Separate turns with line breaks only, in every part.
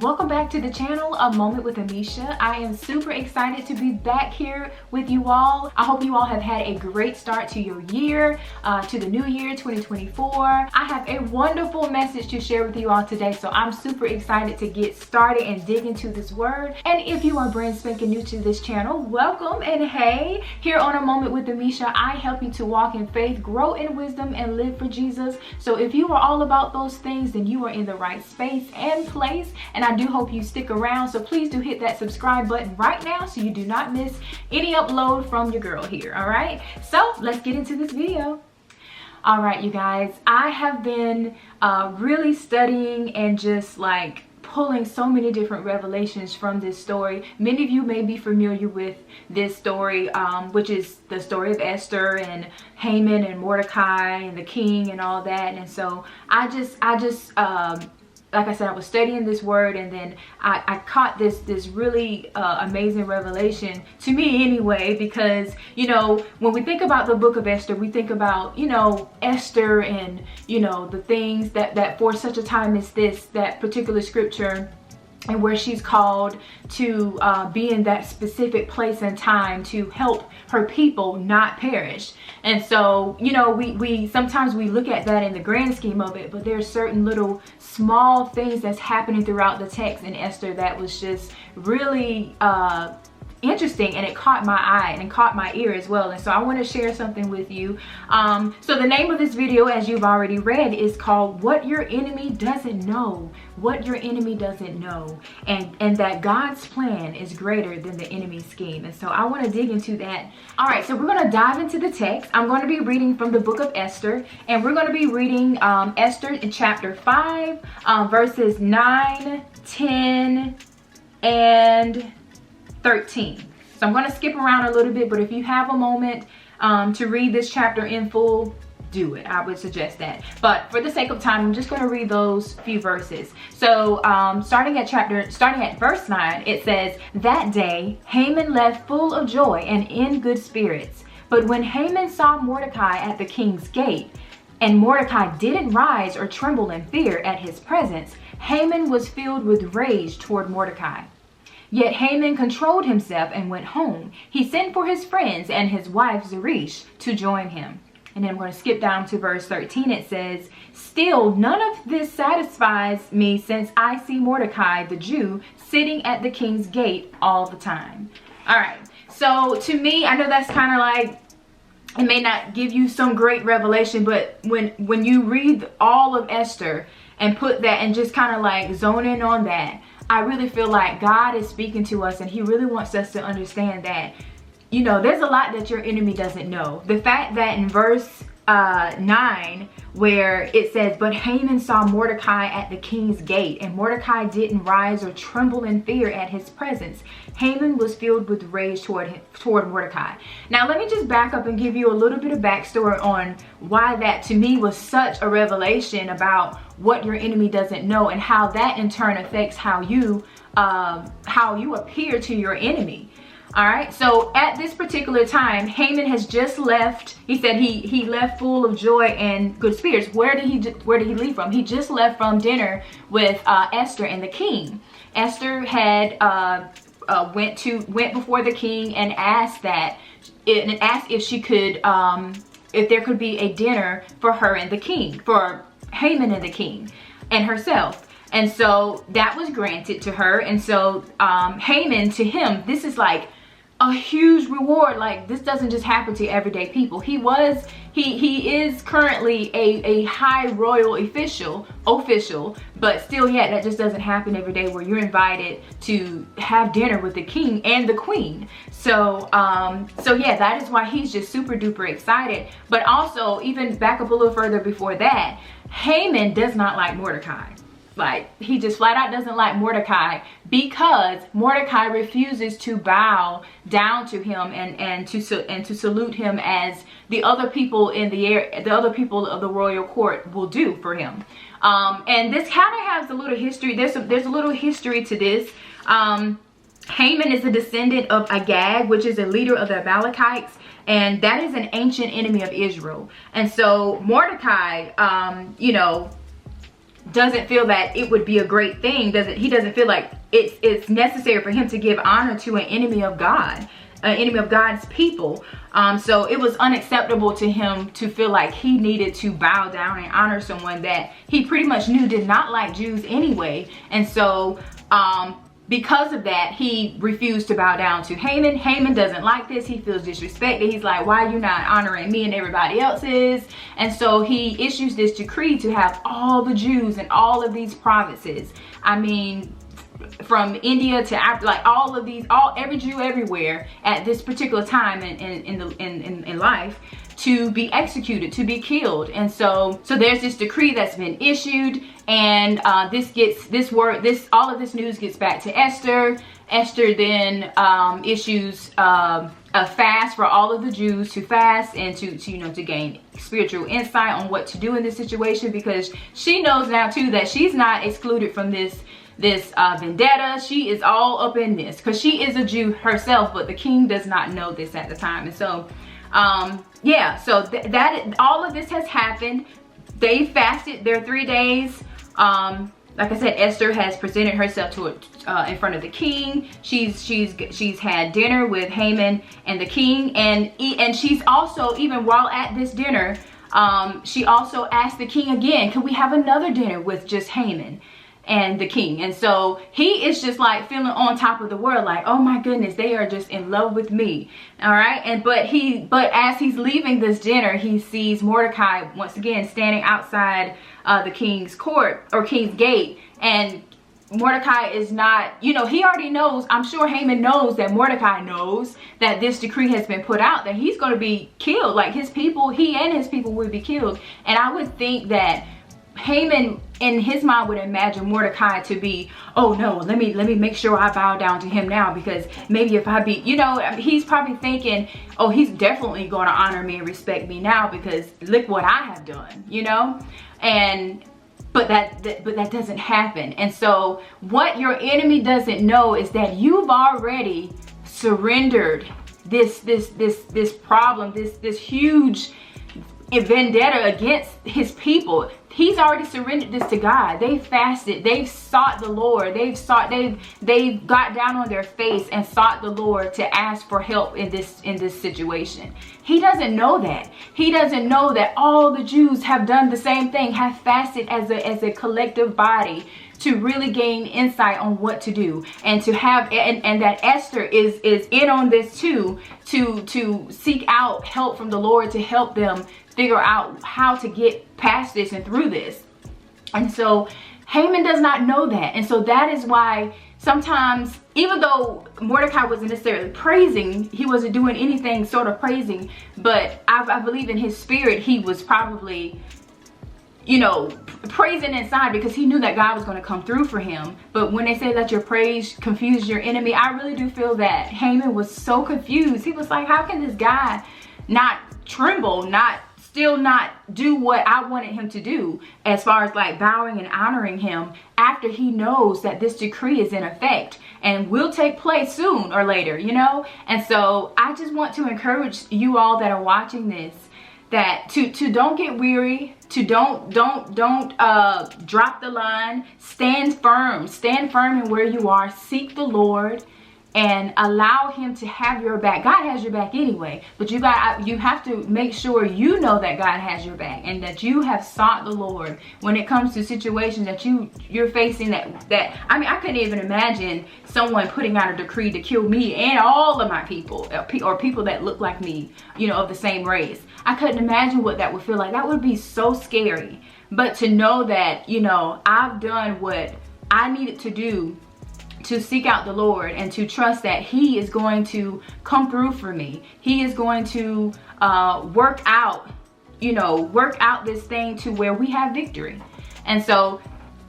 welcome back to the channel, A Moment with Amisha. I am super excited to be back here with you all. I hope you all have had a great start to your year, to the new year 2024. I have a wonderful message to share with you all today, so I'm super excited to get started and dig into this word. And if you are brand spanking new to this channel, welcome. And hey, here on A Moment with Amisha, I help you to walk in faith, grow in wisdom, and live for Jesus. So if you are all about those things, then you are in the right space and place. And I do hope you stick around, so please do hit that subscribe button right now so you do not miss any upload from your girl here. All right, so let's get into this video. All right, you guys, I have been really studying and just like pulling so many different revelations from this story. Many of you may be familiar with this story, which is the story of Esther and Haman and Mordecai and the king and all that. And so I just like I said, I was studying this word, and then I caught this really amazing revelation, to me anyway, because, you know, when we think about the book of Esther, we think about, you know, Esther and, you know, the things that for such a time as this, that particular scripture, and where she's called to be in that specific place and time to help her people not perish. And so, you know, we sometimes we look at that in the grand scheme of it, but there's certain little small things that's happening throughout the text in Esther that was just really interesting, and it caught my eye and caught my ear as well. And so I want to share something with you. So the name of this video, as you've already read, is called What Your Enemy Doesn't Know. What Your Enemy Doesn't Know, and that God's plan is greater than the enemy's scheme. And so I want to dig into that. All right, so we're going to dive into the text. I'm going to be reading from the book of Esther, and we're going to be reading Esther in chapter 5, verses 9, 10, and 13. So I'm going to skip around a little bit, but if you have a moment to read this chapter in full, do it. I would suggest that. But for the sake of time, I'm just going to read those few verses. So starting at verse 9, it says, "That day Haman left full of joy and in good spirits. But when Haman saw Mordecai at the king's gate, and Mordecai didn't rise or tremble in fear at his presence, Haman was filled with rage toward Mordecai. Yet Haman controlled himself and went home. He sent for his friends and his wife Zeresh to join him." And then I'm going to skip down to verse 13. It says, "Still, none of this satisfies me, since I see Mordecai, the Jew, sitting at the king's gate all the time." All right. So to me, I know that's kind of like, it may not give you some great revelation, but when you read all of Esther and put that and just kind of like zone in on that, I really feel like God is speaking to us, and he really wants us to understand that, you know, there's a lot that your enemy doesn't know. The fact that in verse 9, where it says, "But Haman saw Mordecai at the king's gate, and Mordecai didn't rise or tremble in fear at his presence. Haman was filled with rage toward Mordecai." Now, let me just back up and give you a little bit of backstory on why that to me was such a revelation about what your enemy doesn't know, and how that in turn affects how you appear to your enemy. All right, so at this particular time, Haman has just left. He said he left full of joy and good spirits. Where did he leave from? He just left from dinner with Esther and the king. Esther had went before the king and asked if she could if there could be a dinner for her and the king, for Haman and the king and herself. And so that was granted to her. And so Haman, to him, this is like a huge reward. Like, this doesn't just happen to everyday people. He is currently a high royal official, but still, yeah, that just doesn't happen every day, where you're invited to have dinner with the king and the queen. So yeah, that is why he's just super duper excited. But also, even back up a little further before that, Haman does not like Mordecai. Like, he just flat out doesn't like Mordecai, because Mordecai refuses to bow down to him and to salute him as the other people in the other people of the royal court will do for him. And this kind of has a little history. There's a little history to this. Haman is a descendant of Agag, which is a leader of the Amalekites, and that is an ancient enemy of Israel. And so Mordecai, you know, doesn't feel that it would be a great thing. He doesn't feel like it's necessary for him to give honor to an enemy of God, an enemy of God's people. So it was unacceptable to him to feel like he needed to bow down and honor someone that he pretty much knew did not like Jews anyway. And so because of that, he refused to bow down to Haman. Haman doesn't like this. He feels disrespected. He's like, why are you not honoring me and everybody else is? And so he issues this decree to have all the Jews in all of these provinces. I mean, from India to Africa, like all of these, every Jew everywhere at this particular time in life, to be executed, to be killed. And so there's this decree that's been issued, and all of this news gets back to Esther. Esther then issues a fast for all of the Jews to fast and to gain spiritual insight on what to do in this situation, because she knows now too that she's not excluded from this vendetta. She is all up in this because she is a Jew herself, but the king does not know this at the time. And so yeah, so that all of this has happened. They fasted their 3 days. Like I said, Esther has presented herself in front of the king. She's had dinner with Haman and the king, and she's also, even while at this dinner, she also asked the king again, can we have another dinner with just Haman and the king? And so he is just like feeling on top of the world, like, oh my goodness, they are just in love with me. All right. But as he's leaving this dinner, he sees Mordecai once again standing outside the king's court or king's gate. And Mordecai is not, he already knows, I'm sure Haman knows that Mordecai knows that this decree has been put out, that he's going to be killed. Like he and his people will be killed. And I would think that Haman in his mind would imagine Mordecai to be, oh no, let me make sure I bow down to him now, because maybe if I be, he's probably thinking, oh, he's definitely going to honor me and respect me now because look what I have done, but that doesn't happen. And so what your enemy doesn't know is that you've already surrendered this problem, this huge vendetta against his people. He's already surrendered this to God. They fasted. They've sought the Lord. They've got down on their face and sought the Lord to ask for help in this situation. He doesn't know that. He doesn't know that all the Jews have done the same thing, have fasted as a collective body to really gain insight on what to do, and to have and that Esther is in on this too, to seek out help from the Lord to help them figure out how to get past this and through this. And so Haman does not know that. And so that is why sometimes, even though Mordecai wasn't necessarily praising, he wasn't doing anything sort of praising, but I believe in his spirit he was probably praising inside, because he knew that God was going to come through for him. But when they say let your praise confuse your enemy, I really do feel that Haman was so confused. He was like, how can this guy not tremble, still not do what I wanted him to do, as far as like bowing and honoring him, after he knows that this decree is in effect and will take place soon or later, And so I just want to encourage you all that are watching this, that to don't get weary, to don't drop the line. Stand firm in where you are. Seek the Lord and allow him to have your back. God has your back anyway, but you have to make sure you know that God has your back, and that you have sought the Lord when it comes to situations that you're facing. I couldn't even imagine someone putting out a decree to kill me and all of my people, or people that look like me, of the same race. I couldn't imagine what that would feel like. That would be so scary. But to know that, I've done what I needed to do to seek out the Lord, and to trust that he is going to come through for me. He is going to work out this thing to where we have victory. And so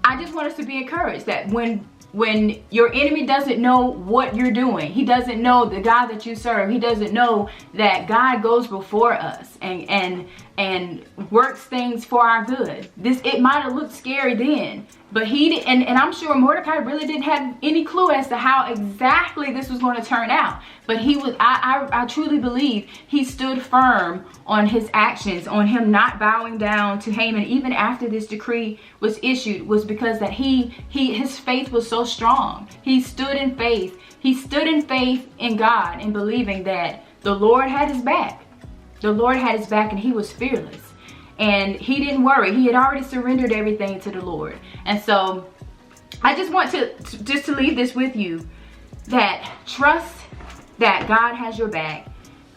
I just want us to be encouraged that when your enemy doesn't know what you're doing, he doesn't know the God that you serve, he doesn't know that God goes before us, and and works things for our good. It might have looked scary then, but and I'm sure Mordecai really didn't have any clue as to how exactly this was going to turn out. But I truly believe he stood firm on his actions, on him not bowing down to Haman even after this decree was issued, was because that his faith was so strong. He stood in faith. He stood in faith in God and believing that the Lord had his back. The Lord had his back, and he was fearless. And he didn't worry. He had already surrendered everything to the Lord. And so I just want to leave this with you, that trust that God has your back,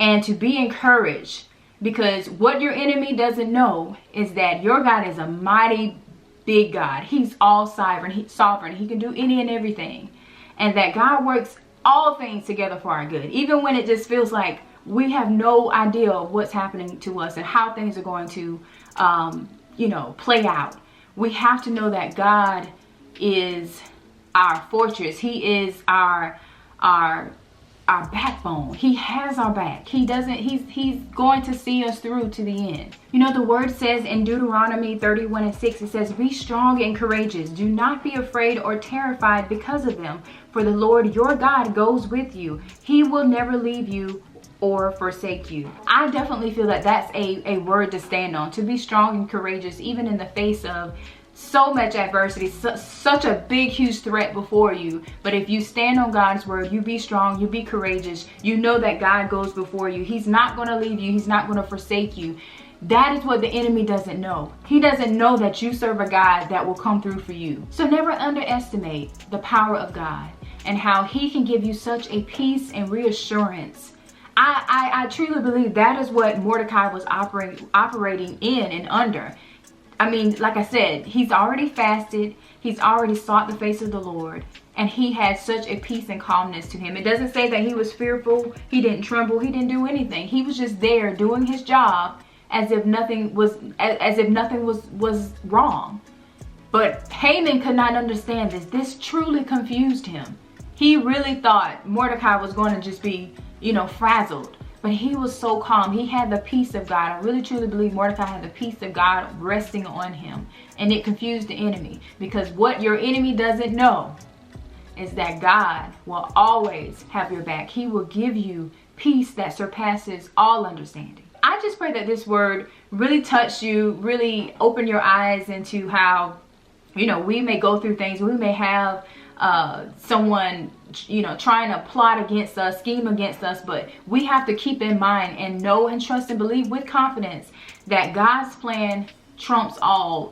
and to be encouraged, because what your enemy doesn't know is that your God is a mighty big God. He's all sovereign. He can do any and everything. And that God works all things together for our good, even when it just feels like we have no idea of what's happening to us and how things are going to, play out. We have to know that God is our fortress. He is our backbone. He has our back. He's going to see us through to the end. The word says in Deuteronomy 31:6, it says, "Be strong and courageous. Do not be afraid or terrified because of them, for the Lord your God goes with you. He will never leave you or forsake you." I definitely feel that that's a word to stand on, to be strong and courageous, even in the face of so much adversity, such a big, huge threat before you. But if you stand on God's word, you be strong, you be courageous, you know that God goes before you. He's not going to leave you. He's not going to forsake you. That is what the enemy doesn't know. He doesn't know that you serve a God that will come through for you. So never underestimate the power of God and how he can give you such a peace and reassurance. I truly believe that is what Mordecai was operating in and under. I mean, like I said, he's already fasted. He's already sought the face of the Lord. And he had such a peace and calmness to him. It doesn't say that he was fearful. He didn't tremble. He didn't do anything. He was just there doing his job as if nothing was wrong. But Haman could not understand this. This truly confused him. He really thought Mordecai was going to just be, frazzled. But he was so calm. He had the peace of God. I really truly believe Mordecai had the peace of God resting on him. And it confused the enemy. Because what your enemy doesn't know is that God will always have your back. He will give you peace that surpasses all understanding. I just pray that this word really touched you, really opened your eyes into how, we may go through things. We may have someone trying to plot against us, scheme against us, but we have to keep in mind and know and trust and believe with confidence that God's plan trumps all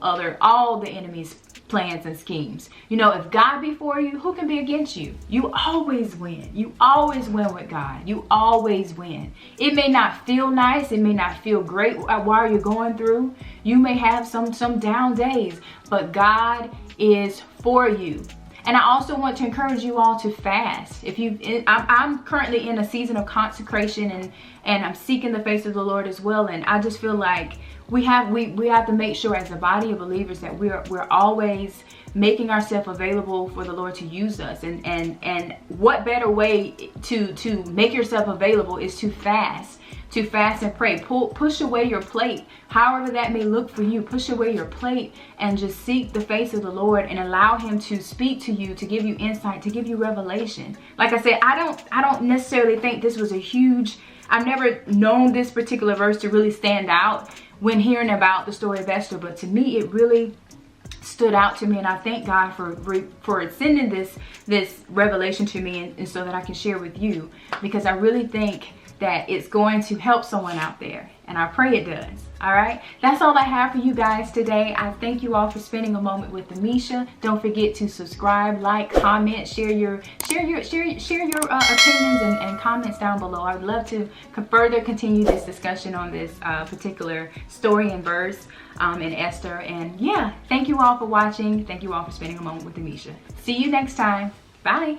the enemy's plans and schemes. If God be for you, who can be against you? You always win. You always win with God. You always win. It may not feel nice. It may not feel great while you're going through. You may have some down days, but is for you. And I also want to encourage you all to fast. I'm currently in a season of consecration and I'm seeking the face of the Lord as well. And I just feel like we have to make sure as a body of believers that we're always making ourselves available for the Lord to use us. And what better way to make yourself available is to fast. To fast and pray. Push away your plate, however that may look for you. Push away your plate and just seek the face of the Lord and allow him to speak to you, to give you insight, to give you revelation. Like I said, I don't necessarily think this was I've never known this particular verse to really stand out when hearing about the story of Esther, but to me it really stood out to me, and I thank God for sending this revelation to me and so that I can share with you, because I really think that it's going to help someone out there, and I pray it does. All right, that's all I have for you guys today. I thank you all for spending a moment with Amisha. Don't forget to subscribe, like, comment, share your opinions and comments down below. I would love to further continue this discussion on this particular story and verse in Esther. And yeah, thank you all for watching. Thank you all for spending a moment with Amisha. See you next time. Bye.